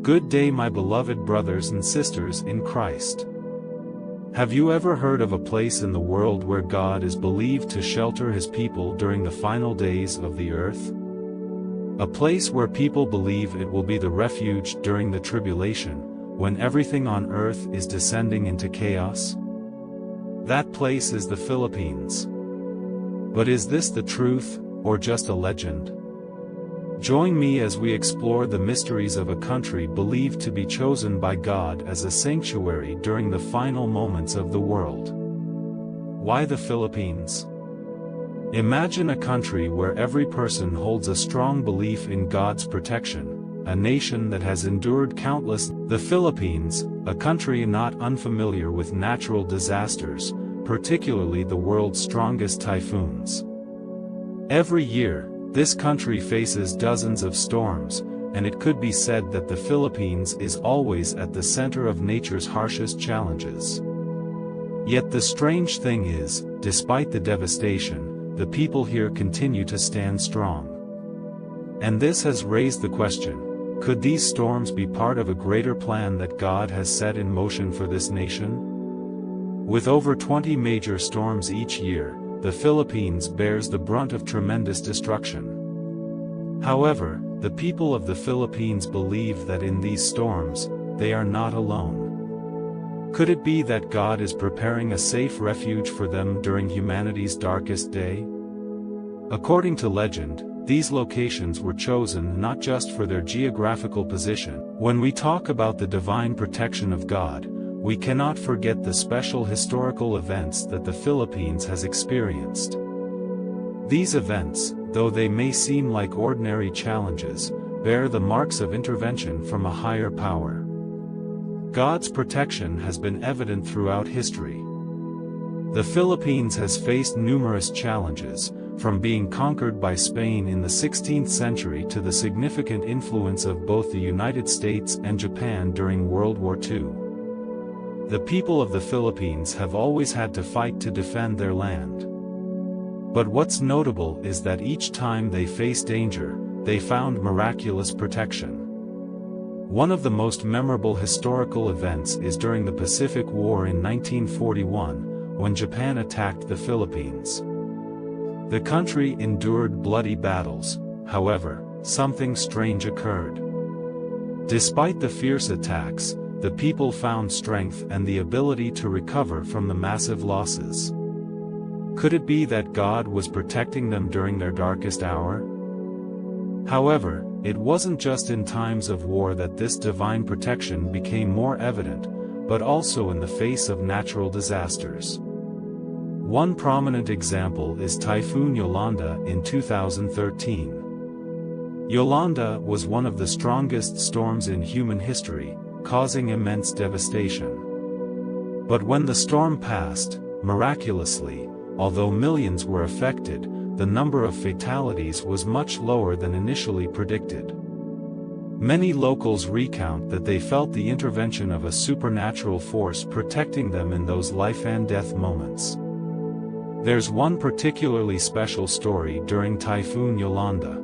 Good day, my beloved brothers and sisters in Christ. Have you ever heard of a place in the world where God is believed to shelter his people during the final days of the earth? A place where people believe it will be the refuge during the tribulation, when everything on earth is descending into chaos? That place is the Philippines. But is this the truth, or just a legend? Join me as we explore the mysteries of a country believed to be chosen by God as a sanctuary during the final moments of the world. Why the Philippines? Imagine a country where every person holds a strong belief in God's protection, a nation that has endured countless. The Philippines, a country not unfamiliar with natural disasters, particularly the world's strongest typhoons. Every year, this country faces dozens of storms, and it could be said that the Philippines is always at the center of nature's harshest challenges. Yet the strange thing is, despite the devastation, the people here continue to stand strong. And this has raised the question, could these storms be part of a greater plan that God has set in motion for this nation? With over 20 major storms each year, the Philippines bears the brunt of tremendous destruction. However, the people of the Philippines believe that in these storms, they are not alone. Could it be that God is preparing a safe refuge for them during humanity's darkest day? According to legend, these locations were chosen not just for their geographical position. When we talk about the divine protection of God, we cannot forget the special historical events that the Philippines has experienced. These events, though they may seem like ordinary challenges, bear the marks of intervention from a higher power. God's protection has been evident throughout history. The Philippines has faced numerous challenges, from being conquered by Spain in the 16th century to the significant influence of both the United States and Japan during World War II. The people of the Philippines have always had to fight to defend their land. But what's notable is that each time they faced danger, they found miraculous protection. One of the most memorable historical events is during the Pacific War in 1941, when Japan attacked the Philippines. The country endured bloody battles, however, something strange occurred. Despite the fierce attacks, the people found strength and the ability to recover from the massive losses. Could it be that God was protecting them during their darkest hour? However, it wasn't just in times of war that this divine protection became more evident, but also in the face of natural disasters. One prominent example is Typhoon Yolanda in 2013. Yolanda was one of the strongest storms in human history, causing immense devastation. But when the storm passed, miraculously, although millions were affected, the number of fatalities was much lower than initially predicted. Many locals recount that they felt the intervention of a supernatural force protecting them in those life-and-death moments. There's one particularly special story during Typhoon Yolanda.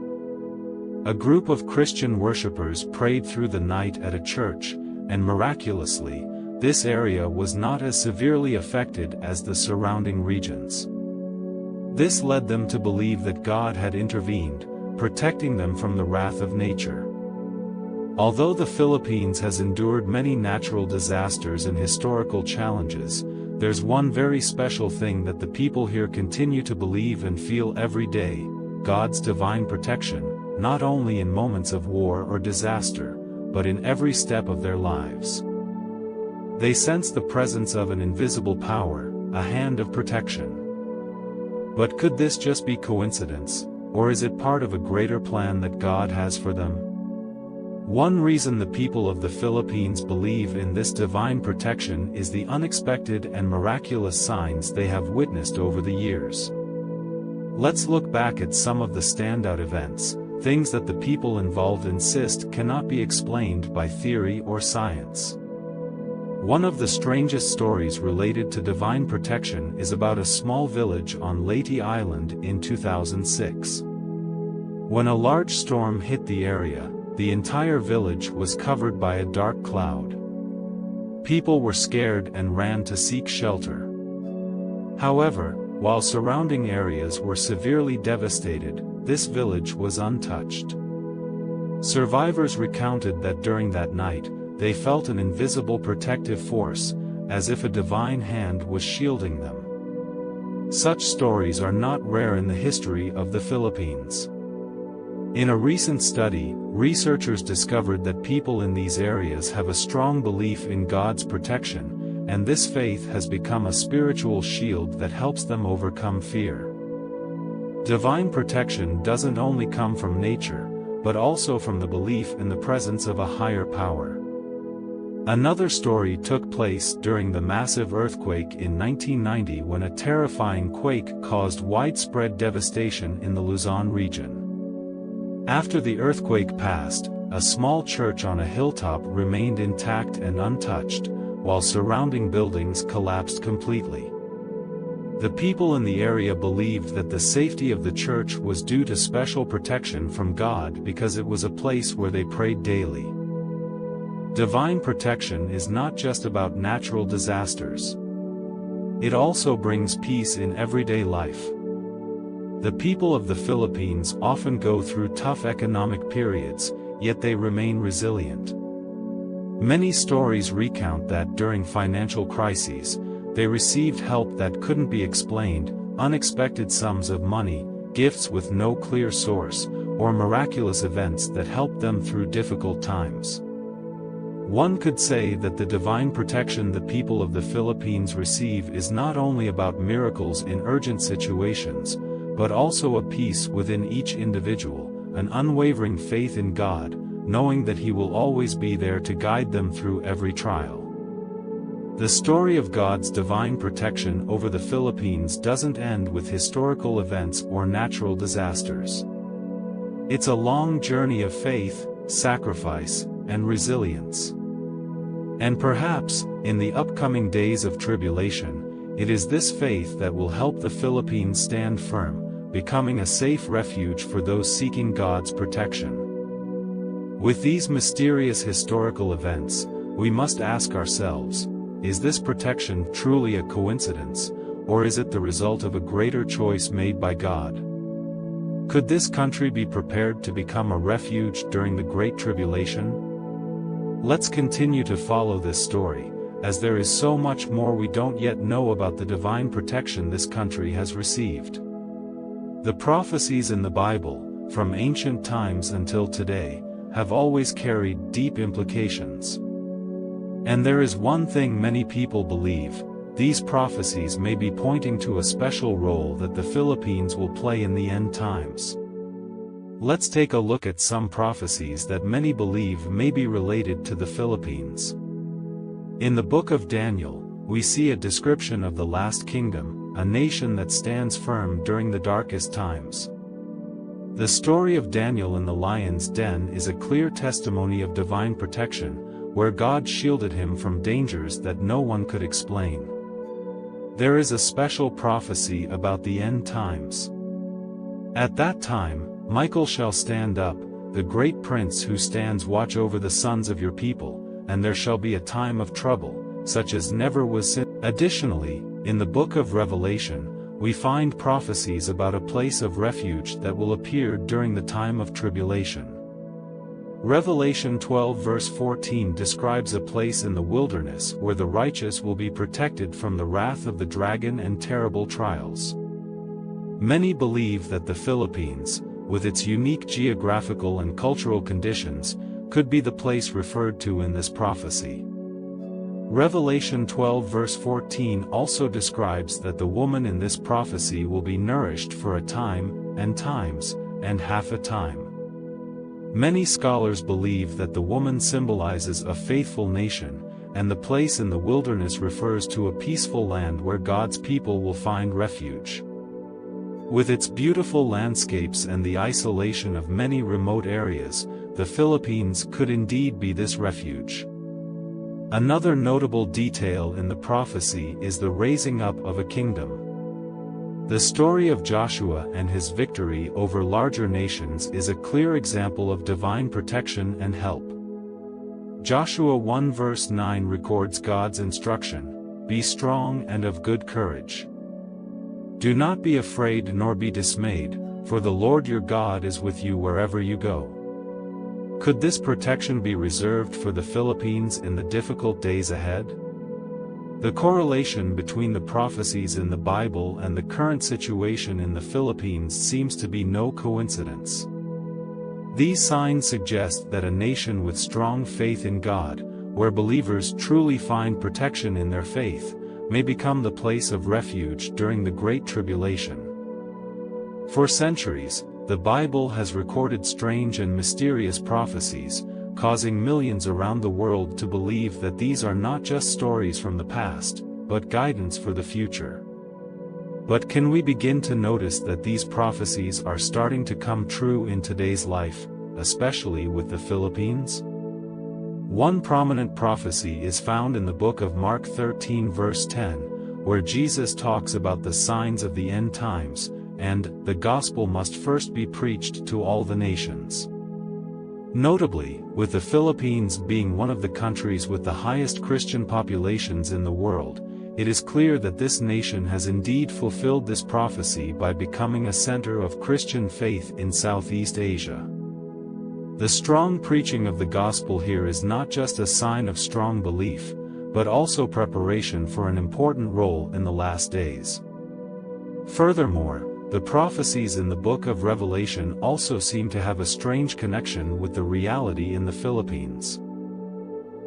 A group of Christian worshippers prayed through the night at a church, and miraculously, this area was not as severely affected as the surrounding regions. This led them to believe that God had intervened, protecting them from the wrath of nature. Although the Philippines has endured many natural disasters and historical challenges, there's one very special thing that the people here continue to believe and feel every day: God's divine protection, not only in moments of war or disaster, but in every step of their lives. They sense the presence of an invisible power, a hand of protection. But could this just be coincidence, or is it part of a greater plan that God has for them? One reason the people of the Philippines believe in this divine protection is the unexpected and miraculous signs they have witnessed over the years. Let's look back at some of the standout events, things that the people involved insist cannot be explained by theory or science. One of the strangest stories related to divine protection is about a small village on Leyte Island in 2006. When a large storm hit the area, the entire village was covered by a dark cloud. People were scared and ran to seek shelter. However, while surrounding areas were severely devastated, this village was untouched. Survivors recounted that during that night, they felt an invisible protective force, as if a divine hand was shielding them. Such stories are not rare in the history of the Philippines. In a recent study, researchers discovered that people in these areas have a strong belief in God's protection, and this faith has become a spiritual shield that helps them overcome fear. Divine protection doesn't only come from nature, but also from the belief in the presence of a higher power. Another story took place during the massive earthquake in 1990 when a terrifying quake caused widespread devastation in the Luzon region. After the earthquake passed, a small church on a hilltop remained intact and untouched, while surrounding buildings collapsed completely. The people in the area believed that the safety of the church was due to special protection from God because it was a place where they prayed daily. Divine protection is not just about natural disasters. It also brings peace in everyday life. The people of the Philippines often go through tough economic periods, yet they remain resilient. Many stories recount that during financial crises, they received help that couldn't be explained, unexpected sums of money, gifts with no clear source, or miraculous events that helped them through difficult times. One could say that the divine protection the people of the Philippines receive is not only about miracles in urgent situations, but also a peace within each individual, an unwavering faith in God, knowing that He will always be there to guide them through every trial. The story of God's divine protection over the Philippines doesn't end with historical events or natural disasters. It's a long journey of faith, sacrifice, and resilience. And perhaps, in the upcoming days of tribulation, it is this faith that will help the Philippines stand firm, becoming a safe refuge for those seeking God's protection. With these mysterious historical events, we must ask ourselves, is this protection truly a coincidence, or is it the result of a greater choice made by God? Could this country be prepared to become a refuge during the Great Tribulation? Let's continue to follow this story, as there is so much more we don't yet know about the divine protection this country has received. The prophecies in the Bible, from ancient times until today, have always carried deep implications. And there is one thing many people believe: these prophecies may be pointing to a special role that the Philippines will play in the end times. Let's take a look at some prophecies that many believe may be related to the Philippines. In the book of Daniel, we see a description of the last kingdom, a nation that stands firm during the darkest times. The story of Daniel in the lion's den is a clear testimony of divine protection, where God shielded him from dangers that no one could explain. There is a special prophecy about the end times. At that time, Michael shall stand up, the great prince who stands watch over the sons of your people, and there shall be a time of trouble, such as never was since. Additionally, in the book of Revelation, we find prophecies about a place of refuge that will appear during the time of tribulation. Revelation 12 verse 14 describes a place in the wilderness where the righteous will be protected from the wrath of the dragon and terrible trials. Many believe that the Philippines, with its unique geographical and cultural conditions, could be the place referred to in this prophecy. Revelation 12 verse 14 also describes that the woman in this prophecy will be nourished for a time, and times, and half a time. Many scholars believe that the woman symbolizes a faithful nation, and the place in the wilderness refers to a peaceful land where God's people will find refuge. With its beautiful landscapes and the isolation of many remote areas, the Philippines could indeed be this refuge. Another notable detail in the prophecy is the raising up of a kingdom. The story of Joshua and his victory over larger nations is a clear example of divine protection and help. Joshua 1 verse 9 records God's instruction, "Be strong and of good courage. Do not be afraid nor be dismayed, for the Lord your God is with you wherever you go." Could this protection be reserved for the Philippines in the difficult days ahead? The correlation between the prophecies in the Bible and the current situation in the Philippines seems to be no coincidence. These signs suggest that a nation with strong faith in God, where believers truly find protection in their faith, may become the place of refuge during the Great Tribulation. For centuries, the Bible has recorded strange and mysterious prophecies, causing millions around the world to believe that these are not just stories from the past, but guidance for the future. But can we begin to notice that these prophecies are starting to come true in today's life, especially with the Philippines? One prominent prophecy is found in the book of Mark 13 verse 10, where Jesus talks about the signs of the end times, and the gospel must first be preached to all the nations. Notably, with the Philippines being one of the countries with the highest Christian populations in the world, it is clear that this nation has indeed fulfilled this prophecy by becoming a center of Christian faith in Southeast Asia. The strong preaching of the gospel here is not just a sign of strong belief, but also preparation for an important role in the last days. Furthermore, the prophecies in the book of Revelation also seem to have a strange connection with the reality in the Philippines.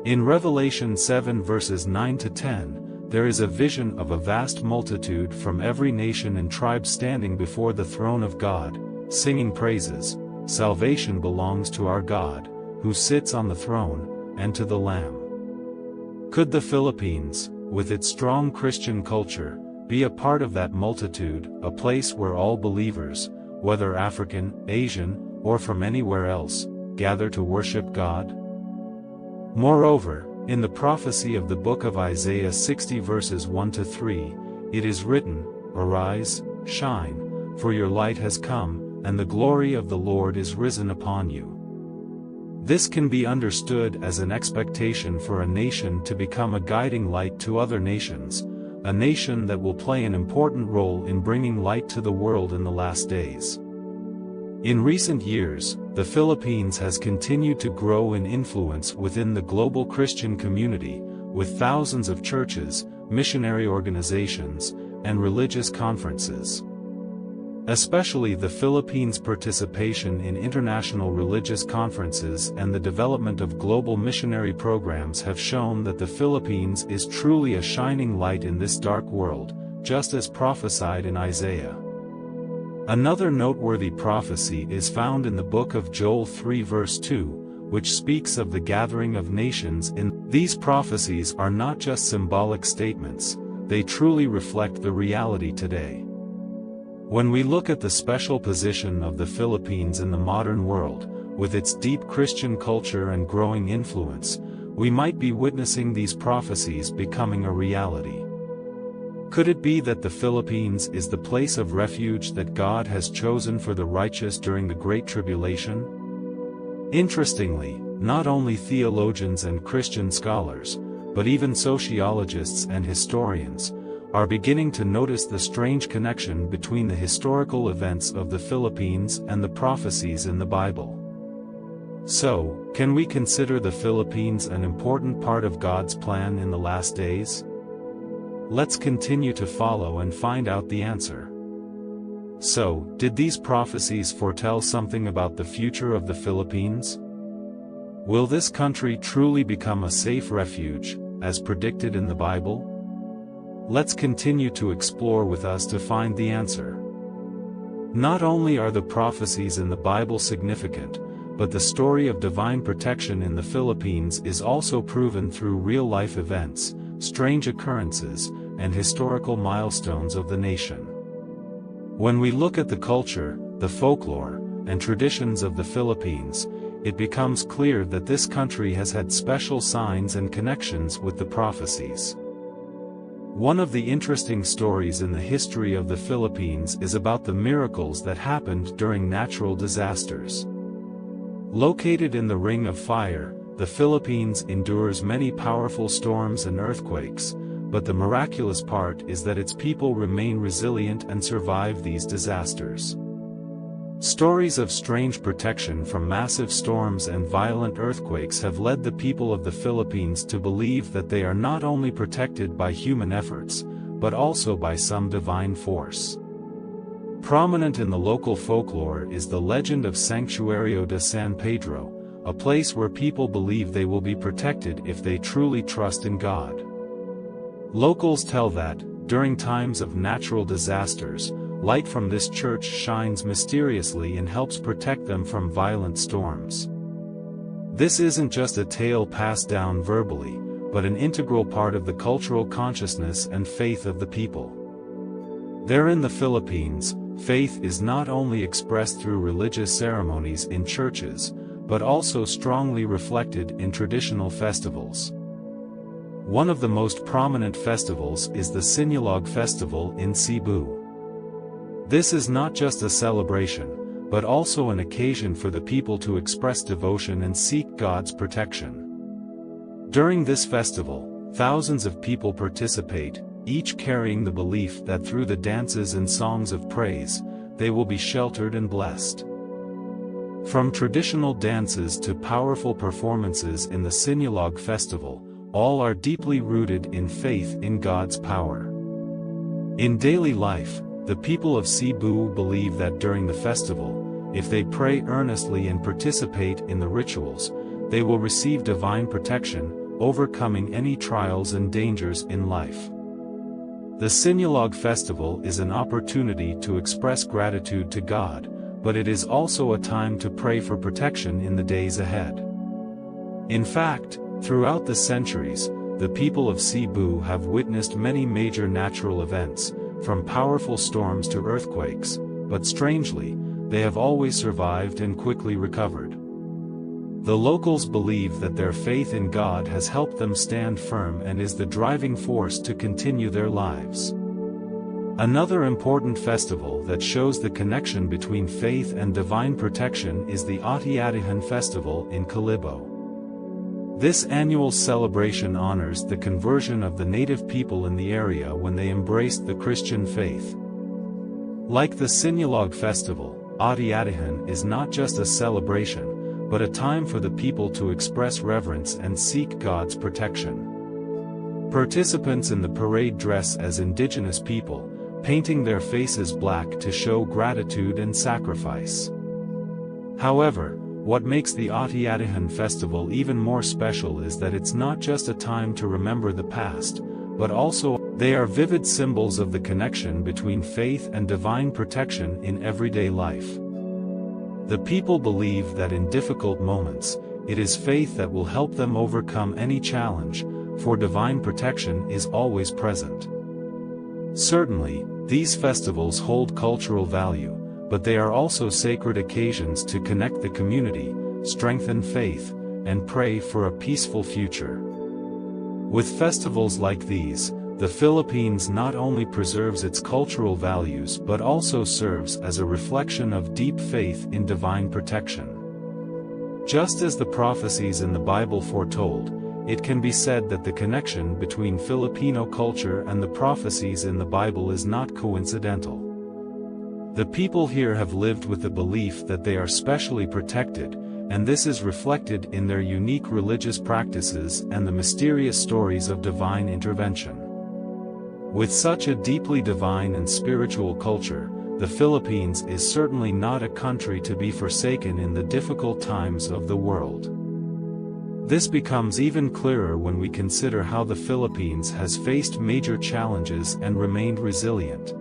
In Revelation 7 verses 9 to 10, there is a vision of a vast multitude from every nation and tribe standing before the throne of God, singing praises. Salvation belongs to our God, who sits on the throne, and to the Lamb. Could the Philippines, with its strong Christian culture, be a part of that multitude, a place where all believers, whether African, Asian, or from anywhere else, gather to worship God? Moreover, in the prophecy of the book of Isaiah 60 verses 1 to 3, it is written, "Arise, shine, for your light has come, and the glory of the Lord is risen upon you." This can be understood as an expectation for a nation to become a guiding light to other nations, a nation that will play an important role in bringing light to the world in the last days. In recent years, the Philippines has continued to grow in influence within the global Christian community, with thousands of churches, missionary organizations, and religious conferences. Especially the Philippines' participation in international religious conferences and the development of global missionary programs have shown that the Philippines is truly a shining light in this dark world, just as prophesied in Isaiah. Another noteworthy prophecy is found in the book of Joel 3 verse 2, which speaks of the gathering of nations. These prophecies are not just symbolic statements, they truly reflect the reality today. When we look at the special position of the Philippines in the modern world, with its deep Christian culture and growing influence, we might be witnessing these prophecies becoming a reality. Could it be that the Philippines is the place of refuge that God has chosen for the righteous during the Great Tribulation? Interestingly, not only theologians and Christian scholars, but even sociologists and historians, are beginning to notice the strange connection between the historical events of the Philippines and the prophecies in the Bible. So, can we consider the Philippines an important part of God's plan in the last days? Let's continue to follow and find out the answer. So, did these prophecies foretell something about the future of the Philippines? Will this country truly become a safe refuge, as predicted in the Bible? Let's continue to explore with us to find the answer. Not only are the prophecies in the Bible significant, but the story of divine protection in the Philippines is also proven through real-life events, strange occurrences, and historical milestones of the nation. When we look at the culture, the folklore, and traditions of the Philippines, it becomes clear that this country has had special signs and connections with the prophecies. One of the interesting stories in the history of the Philippines is about the miracles that happened during natural disasters. Located in the Ring of Fire, the Philippines endures many powerful storms and earthquakes, but the miraculous part is that its people remain resilient and survive these disasters. Stories of strange protection from massive storms and violent earthquakes have led the people of the Philippines to believe that they are not only protected by human efforts, but also by some divine force. Prominent in the local folklore is the legend of Santuario de San Pedro, a place where people believe they will be protected if they truly trust in God. Locals tell that, during times of natural disasters, light from this church shines mysteriously and helps protect them from violent storms. This isn't just a tale passed down verbally, but an integral part of the cultural consciousness and faith of the people. There in the Philippines, faith is not only expressed through religious ceremonies in churches, but also strongly reflected in traditional festivals. One of the most prominent festivals is the Sinulog Festival in Cebu. This is not just a celebration, but also an occasion for the people to express devotion and seek God's protection. During this festival, thousands of people participate, each carrying the belief that through the dances and songs of praise, they will be sheltered and blessed. From traditional dances to powerful performances in the Sinulog Festival, all are deeply rooted in faith in God's power. In daily life, the people of Cebu believe that during the festival, if they pray earnestly and participate in the rituals, they will receive divine protection, overcoming any trials and dangers in life. The Sinulog Festival is an opportunity to express gratitude to God, but it is also a time to pray for protection in the days ahead. In fact, throughout the centuries, the people of Cebu have witnessed many major natural events, from powerful storms to earthquakes, but strangely, they have always survived and quickly recovered. The locals believe that their faith in God has helped them stand firm and is the driving force to continue their lives. Another important festival that shows the connection between faith and divine protection is the Ati-Atihan Festival in Kalibo. This annual celebration honors the conversion of the native people in the area when they embraced the Christian faith. Like the Sinulog Festival, Ati-Atihan is not just a celebration, but a time for the people to express reverence and seek God's protection. Participants in the parade dress as indigenous people, painting their faces black to show gratitude and sacrifice. However, what makes the Ati-Atihan Festival even more special is that it's not just a time to remember the past, but also, they are vivid symbols of the connection between faith and divine protection in everyday life. The people believe that in difficult moments, it is faith that will help them overcome any challenge, for divine protection is always present. Certainly, these festivals hold cultural value, but they are also sacred occasions to connect the community, strengthen faith, and pray for a peaceful future. With festivals like these, the Philippines not only preserves its cultural values but also serves as a reflection of deep faith in divine protection. Just as the prophecies in the Bible foretold, it can be said that the connection between Filipino culture and the prophecies in the Bible is not coincidental. The people here have lived with the belief that they are specially protected, and this is reflected in their unique religious practices and the mysterious stories of divine intervention. With such a deeply divine and spiritual culture, the Philippines is certainly not a country to be forsaken in the difficult times of the world. This becomes even clearer when we consider how the Philippines has faced major challenges and remained resilient.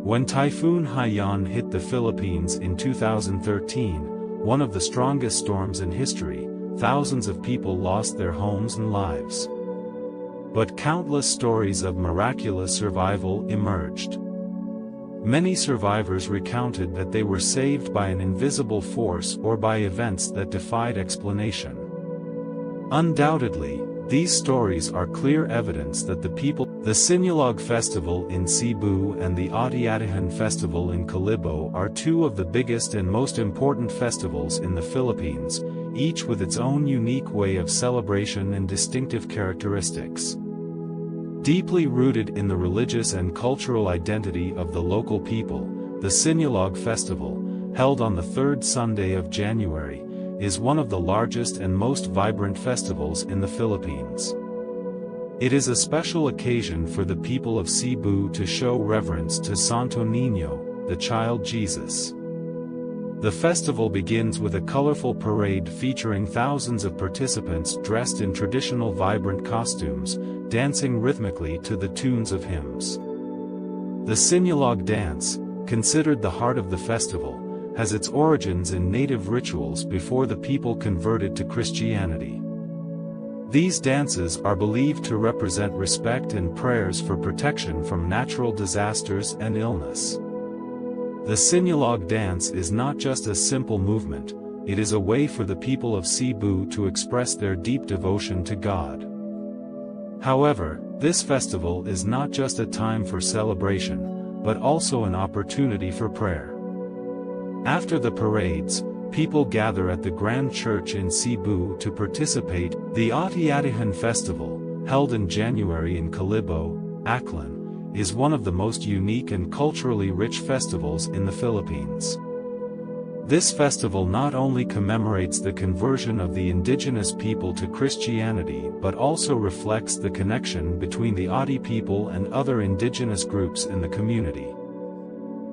When Typhoon Haiyan hit the Philippines in 2013, one of the strongest storms in history, thousands of people lost their homes and lives. But countless stories of miraculous survival emerged. Many survivors recounted that they were saved by an invisible force or by events that defied explanation. Undoubtedly, These stories are clear evidence that the Sinulog Festival in Cebu and the Ati-Atihan Festival in Calibo are two of the biggest and most important festivals in the Philippines, each with its own unique way of celebration and distinctive characteristics. Deeply rooted in the religious and cultural identity of the local people, the Sinulog Festival, held on the third Sunday of January, is one of the largest and most vibrant festivals in the Philippines. It is a special occasion for the people of Cebu to show reverence to Santo Niño, the child Jesus. The festival begins with a colorful parade featuring thousands of participants dressed in traditional vibrant costumes, dancing rhythmically to the tunes of hymns. The Sinulog dance, considered the heart of the festival, has its origins in native rituals before the people converted to Christianity. These dances are believed to represent respect and prayers for protection from natural disasters and illness. The Sinulog dance is not just a simple movement, it is a way for the people of Cebu to express their deep devotion to God. However, this festival is not just a time for celebration, but also an opportunity for prayer. After the parades, people gather at the Grand Church in Cebu to participate. The Ati-Atihan Festival, held in January in Calibo, Aklan, is one of the most unique and culturally rich festivals in the Philippines. This festival not only commemorates the conversion of the indigenous people to Christianity but also reflects the connection between the Ati people and other indigenous groups in the community.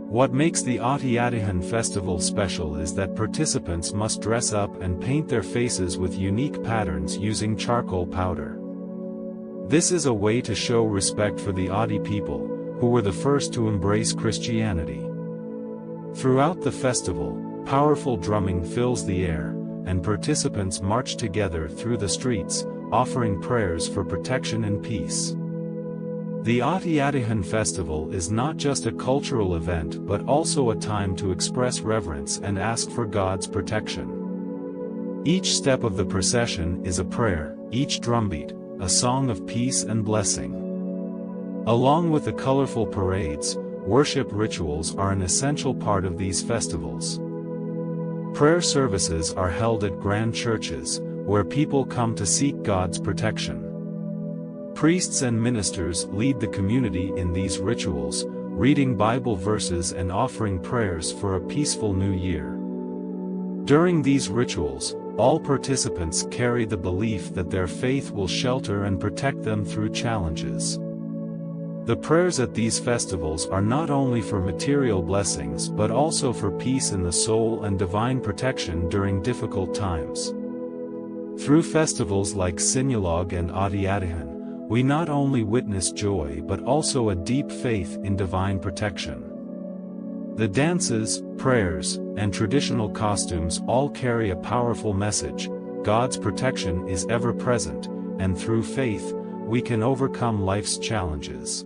What makes the Ati-Atihan Festival special is that participants must dress up and paint their faces with unique patterns using charcoal powder. This is a way to show respect for the Ati people, who were the first to embrace Christianity. Throughout the festival, powerful drumming fills the air, and participants march together through the streets, offering prayers for protection and peace. The Ati-Atihan Festival is not just a cultural event but also a time to express reverence and ask for God's protection. Each step of the procession is a prayer, each drumbeat, a song of peace and blessing. Along with the colorful parades, worship rituals are an essential part of these festivals. Prayer services are held at grand churches, where people come to seek God's protection. Priests and ministers lead the community in these rituals, reading Bible verses and offering prayers for a peaceful new year. During these rituals, all participants carry the belief that their faith will shelter and protect them through challenges. The prayers at these festivals are not only for material blessings but also for peace in the soul and divine protection during difficult times. Through festivals like Sinulog and Ati-Atihan, we not only witness joy but also a deep faith in divine protection. The dances, prayers, and traditional costumes all carry a powerful message: God's protection is ever present, and through faith, we can overcome life's challenges.